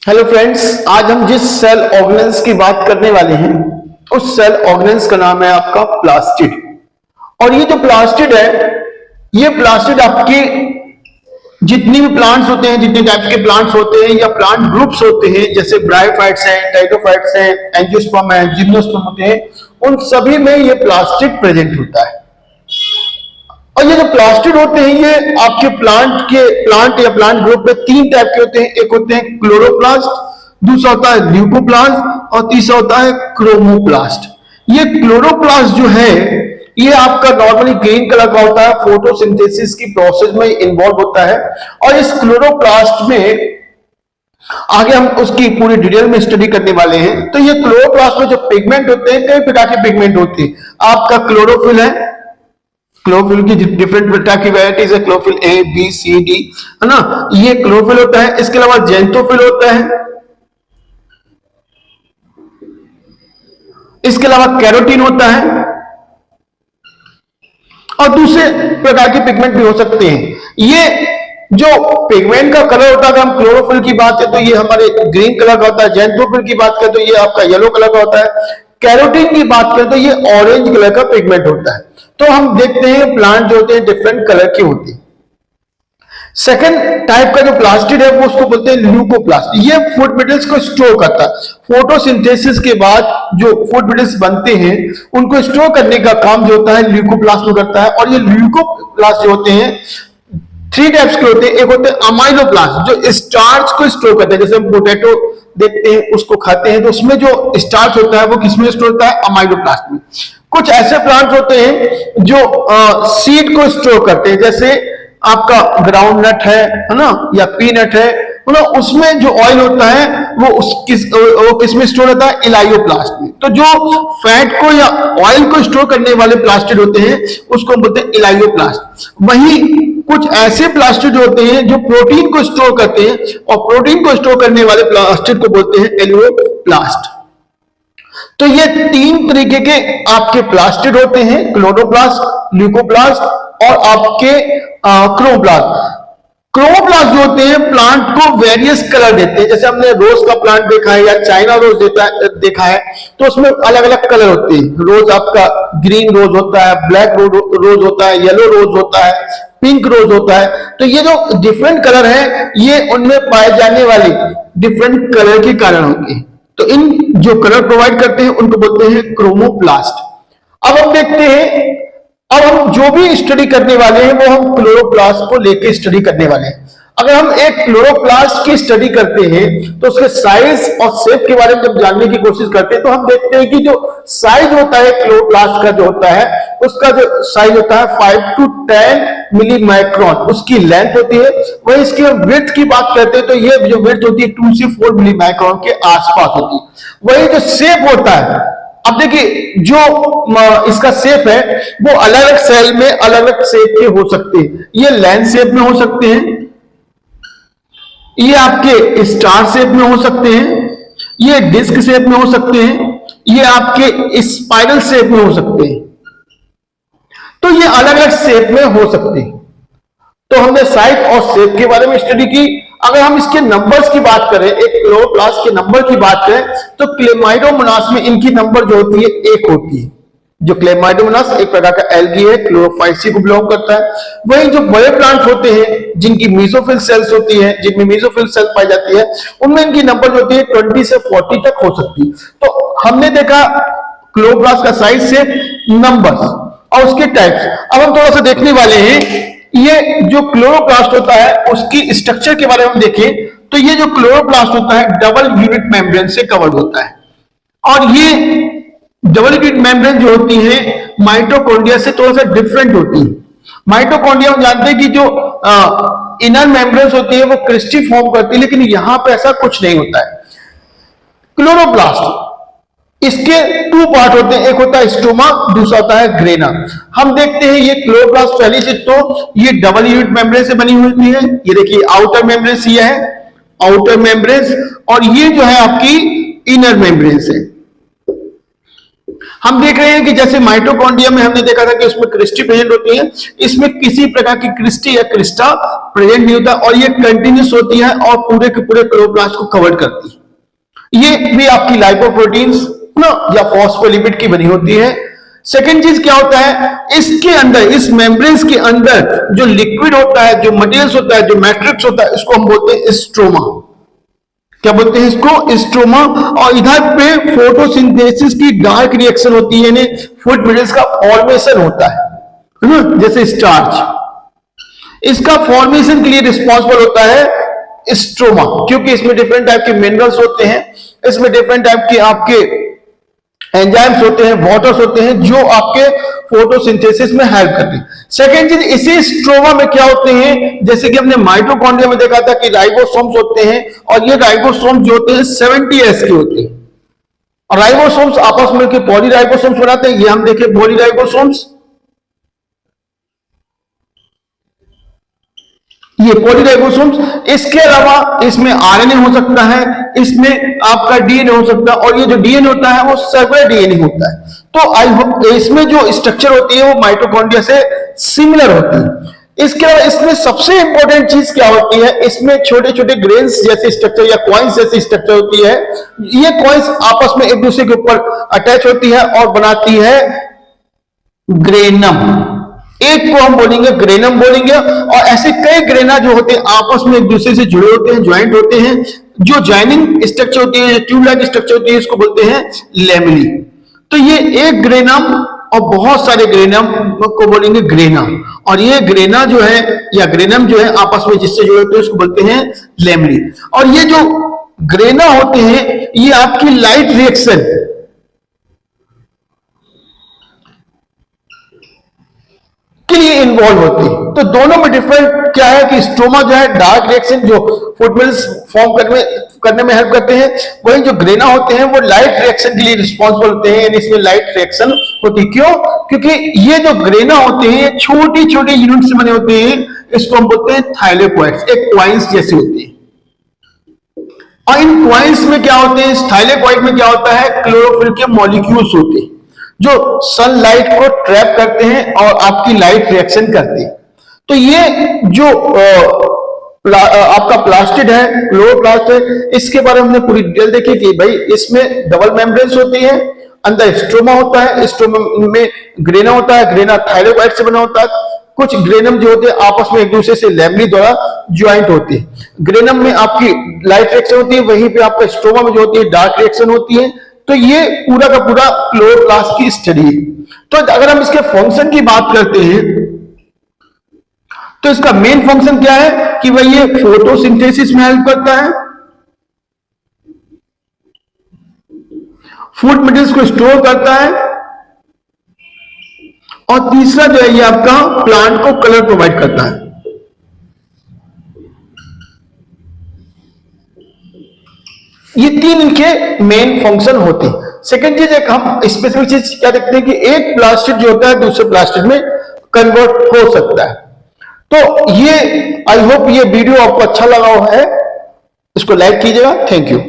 Hello friends, आज हम जिस सेल ऑर्गेनेल्स की बात करने वाले हैं उस सेल ऑर्गेनेल्स का नाम है आपका प्लास्टिड। और ये जो प्लास्टिड है, ये प्लास्टिड आपके जितनी भी प्लांट्स होते हैं, जितने टाइप्स के प्लांट्स होते हैं या प्लांट ग्रुप्स होते हैं, जैसे ब्रायोफाइट्स हैं, टाइटोफाइट्स हैं, एंजियोस्पर्म है, जिम्नोस्पर्म होते हैं, उन सभी में ये प्लास्टिड प्रेजेंट होता है। और ये जो प्लास्टिड होते हैं ये आपके प्लांट या प्लांट ग्रुप में तीन टाइप के होते हैं। एक होते हैं क्लोरोप्लास्ट, दूसरा होता है ल्यूकोप्लास्ट और तीसरा होता है क्रोमोप्लास्ट। ये क्लोरोप्लास्ट जो है ये आपका नॉर्मली ग्रीन कलर का होता है, फोटोसिंथेसिस की प्रोसेस में इन्वॉल्व होता है। और इस क्लोरोप्लास्ट में आगे हम उसकी पूरी डिटेल में स्टडी करने वाले हैं। तो ये क्लोरोप्लास्ट में जो पिगमेंट होते हैं, कई प्रकार के पिगमेंट होते हैं। आपका क्लोरोफिल है, क्लोरोफिल की डिफरेंट प्रकार की वैरायटीज है, chlorophyll A B C D, है ना, ये क्लोरोफिल होता है। इसके अलावा जेंथोफिल होता है, इसके अलावा कैरोटीन होता है और दूसरे प्रकार के पिगमेंट भी हो सकते हैं। ये जो पिगमेंट का कलर होता है, अगर हम क्लोरोफिल की बात करें तो ये हमारे ग्रीन कलर का होता है, जेंथोफिल की बात करें तो ये आपका येलो कलर का होता है, कैरोटीन की बात करें तो ये ऑरेंज कलर का पिगमेंट होता है। तो हम देखते हैं प्लांट जो होते हैं डिफरेंट कलर के होते हैं। सेकंड टाइप का जो प्लास्टिड है वो उसको बोलते हैं ल्यूकोप्लास्ट। ये फूड मेटल्स को स्टोर करता है। फोटोसिंथेसिस के बाद जो फूड मेटल्स बनते हैं उनको स्टोर करने का काम जो होता है ल्यूकोप्लास्ट में करता है। और ये ल्यूकोप्लास्ट जो होते हैं थ्री टाइप्स के होते हैं। एक होते हैं अमाइलोप्लास्ट जो स्टार्च को स्टोर करते हैं, जैसे हम पोटैटो देखते हैं उसको खाते हैं तो उसमें जो स्टार्च होता है वो किसमें स्टोर होता है, अमाइलोप्लास्ट में। कुछ ऐसे प्लांट्स होते हैं जो सीड को स्टोर करते हैं, जैसे आपका ग्राउंड नट है ना, या पीनट है ना, उसमें जो ऑयल होता है वो किसमें स्टोर होता है, इलायोप्लास्ट में। तो जो फैट को या ऑयल को स्टोर करने वाले प्लास्टिड होते हैं उसको बोलते हैं इलायोप्लास्ट। वहीं कुछ ऐसे प्लास्टिड होते हैं जो प्रोटीन को स्टोर करते हैं और प्रोटीन को स्टोर करने वाले प्लास्टिड को बोलते हैं एलियोप्लास्ट। तो ये तीन तरीके के आपके प्लास्टिड होते हैं, क्लोरोप्लास्ट, ल्यूकोप्लास्ट और आपके क्रोमोप्लास्ट। क्रोमोप्लास्ट जो होते हैं प्लांट को वेरियस कलर देते हैं। जैसे हमने रोज का प्लांट देखा है या चाइना रोज देखा है तो उसमें अलग अलग कलर होते हैं। रोज आपका ग्रीन रोज होता है, ब्लैक रोज होता है, येलो रोज होता है, पिंक रोज होता है। तो ये जो डिफरेंट कलर है ये उनमें पाए जाने वाले डिफरेंट कलर के कारण होते हैं। तो इन जो कलर प्रोवाइड करते हैं उनको बोलते हैं क्रोमोप्लास्ट। अब हम देखते हैं, अब हम जो भी स्टडी करने वाले हैं वो हम क्लोरोप्लास्ट को लेके स्टडी करने वाले हैं। अगर हम एक क्लोरोप्लास्ट की स्टडी करते हैं तो उसके साइज और शेप के बारे में जब जानने की कोशिश करते हैं तो हम देखते हैं कि जो साइज होता है क्लोरोप्लास्ट का जो होता है उसका जो साइज होता है 5 to 10 मिली माइक्रोन उसकी लेंथ होती है। वही इसकी विड्थ की बात करते हैं तो ये जो विड्थ होती है 2 से 4 मिली माइक्रोन के आसपास होती है। वही जो शेप होता है, अब देखिए जो इसका शेप है वो अलग अलग सेल में अलग अलग शेप के हो सकते हैं। ये लेंथ शेप में हो सकते हैं, ये आपके स्टार शेप में हो सकते हैं, ये डिस्क शेप में हो सकते हैं, ये आपके स्पाइरल शेप में हो सकते हैं। तो ये अलग अलग शेप में हो सकते हैं। तो हमने साइज और शेप के बारे में स्टडी की। अगर हम इसके नंबर्स की बात करें, एक क्लोरोप्लास्ट के नंबर की बात करें तो क्लेमाइडोमोनास में इनकी नंबर जो होती है 1 होती है। जो क्लेमाइडोमोनास एक प्रकार का एल्गी है, क्लोरोफाइसी को बिलोंग करता है। वहीं जो बड़े प्लांट होते हैं जिनकी मेसोफिल सेल्स होती है, जिनमें मेसोफिल सेल पाई जाती है, उनमें इनकी नंबर जो होती है 20 से 40 तक हो सकती है। तो हमने देखा क्लोरोप्लास्ट का साइज, शेप, नंबर्स और उसके टाइप्स। अब हम थोड़ा सा देखने वाले हैं ये जो क्लोरोप्लास्ट होता है उसकी स्ट्रक्चर के बारे में हम देखें तो ये जो क्लोरोप्लास्ट होता है डबल यूनिट मेम्ब्रेन से कवर्ड होता है। और ये डबल यूनिट मेम्ब्रेन जो होती है माइटोकॉन्ड्रिया से थोड़ा सा डिफरेंट होती है। माइटोकॉन्ड्रिया हम जानते हैं कि जो इनर मेम्ब्रेन होती है वो क्रिस्टी फॉर्म करती है, लेकिन यहां पे ऐसा कुछ नहीं होता है। क्लोरोप्लास्ट इसके 2 पार्ट होते हैं, एक होता है स्टोमा, दूसरा होता है ग्रेना। हम देखते हैं ये क्लोरोप्लास्ट पहले से तो ये डबल यूनिट मेम्ब्रेन से बनी हुई है। ये देखिए आउटर मेम्ब्रेन ये है आउटर मेम्ब्रेन और ये जो है आपकी इनर मेम्ब्रेन है। हम देख रहे हैं कि जैसे माइटोकॉन्ड्रिया में हमने देखा था कि उसमें क्रिस्टी प्रेजेंट होती है, इसमें किसी प्रकार की क्रिस्टी या क्रिस्टा प्रेजेंट नहीं होता और ये कंटिन्यूस होती है और पूरे के पूरे क्लोरोप्लास्ट को कवर करती है। ये भी आपकी लाइपोप्रोटीन्स ना या फॉस्फोलिपिड की बनी होती है। सेकेंड चीज क्या होता है, इसके अंदर, इस मेम्ब्रेन्स के अंदर जो लिक्विड होता है, जो मटेरियल्स होता है, जो मैट्रिक्स होता है, इसको हम बोलते हैं स्ट्रोमा। क्या बोलते हैं इसको? स्ट्रोमा। और इधर पे फोटोसिंथेसिस की डार्क रिएक्शन होती है, यानी फूड मिनरल्स का फॉर्मेशन होता है ना, जैसे स्टार्च। इसका फॉर्मेशन के लिए रिस्पॉन्सिबल होता है स्ट्रोमा, क्योंकि इसमें डिफरेंट टाइप के मिनरल्स होते हैं, इसमें डिफरेंट टाइप के आपके एंजाइम्स होते हैं, वाटर्स होते हैं, जो आपके फोटोसिंथेसिस में हेल्प करते हैं। सेकेंड चीज, इसी स्ट्रोमा में क्या होते हैं, जैसे कि हमने माइटोकॉन्ड्रिया में देखा था कि राइबोसोम्स होते हैं, और ये राइबोसोम्स जो होते हैं 70S के होते हैं, और राइबोसोम्स आपस में मिलकर पॉलीराइबोसोम्स बनाते हैं। ये हम देखें पॉलीराइबोसोम्स, ये पॉलीराइबोसोम्स। इसके अलावा इसमें आरएनए हो सकता है, इसमें आपका डीएनए हो सकता है, और ये जो डीएनए होता है वो सर्कुलर डीएनए होता है। तो आई होप इसमें जो स्ट्रक्चर होती है वो माइटोकॉन्ड्रिया से सिमिलर होती है। इसके अलावा इसमें सबसे इंपॉर्टेंट चीज क्या होती है, इसमें छोटे छोटे ग्रेन्स जैसे स्ट्रक्चर या कॉइन्स जैसी स्ट्रक्चर होती है। ये कॉइन्स आपस में एक दूसरे के ऊपर अटैच होती है और बनाती है ग्रेनम। एक को हम बोलेंगे ग्रेनम बोलेंगे, और ऐसे कई ग्रेना जो होते हैं आपस में एक दूसरे से जुड़े होते हैं, ज्वाइंट होते हैं। जो ज्वाइनिंग स्ट्रक्चर होती है, ट्यूब लाइक स्ट्रक्चर होती है, इसको बोलते हैं लेमिनी। तो ये एक ग्रेनम और बहुत सारे ग्रेनम को बोलेंगे ग्रेना, और ये ग्रेना जो है या ग्रेनम जो है आपस में जिससे जुड़े होते हैं उसको बोलते हैं लेमिनी। और ये जो ग्रेना होते हैं ये आपकी लाइट रिएक्शन के लिए इन्वॉल्व होती है। तो दोनों में डिफरेंट क्या है कि स्ट्रोमा जो है डार्क रिएक्शन जो फूड मिनरल्स फॉर्म करने में हेल्प करते हैं, वहीं जो ग्रेना होते हैं वो लाइट रिएक्शन के लिए रिस्पॉन्सिबल होते हैं, यानी इसमें लाइट रिएक्शन होती है। क्यों? क्योंकि ये जो ग्रेना होते हैं ये छोटी छोटी यूनिट से बने होते हैं, इसको हम बोलते हैं थाइलेकोइड्स, एक क्वाइंस जैसे होती है। और इन क्वाइंस में क्या होते हैं, इस थाइलेकोइड में क्या होता है, क्लोरोफिल के मॉलिक्यूल्स होते हैं जो सनलाइट को ट्रैप करते हैं और आपकी लाइट रिएक्शन करते हैं। तो ये जो आपका प्लास्टिड है, क्लोरोप्लास्ट है, इसके बारे में हमने पूरी डिटेल देखी कि भाई इसमें डबल मेम्ब्रेन्स होती है, अंदर स्ट्रोमा होता है, स्ट्रोमा में ग्रेना होता है, ग्रेना थाइलेकोइड से बना होता है, कुछ ग्रेनम जो होते हैं आपस में एक दूसरे से लेमिनी द्वारा ज्वाइंट होते हैं। ग्रेनम में आपकी लाइट रिएक्शन होती है, वहीं पे आपका स्ट्रोमा में जो होती है डार्क रिएक्शन होती है। तो ये पूरा का पूरा क्लोरोप्लास्ट की स्टडी है। तो अगर हम इसके फंक्शन की बात करते हैं तो इसका मेन फंक्शन क्या है कि भाई ये फोटोसिंथेसिस में हेल्प करता है, फूड मटेरियल्स को स्टोर करता है, और तीसरा जो है ये आपका प्लांट को कलर प्रोवाइड करता है। ये तीन इनके मेन फंक्शन होते हैं। सेकेंड चीज, एक हम स्पेसिफिक चीज क्या देखते हैं कि एक प्लास्टिड जो होता है दूसरे प्लास्टिड में कन्वर्ट हो सकता है। तो ये आई होप ये वीडियो आपको अच्छा लगा है, इसको लाइक कीजिएगा। Thank you.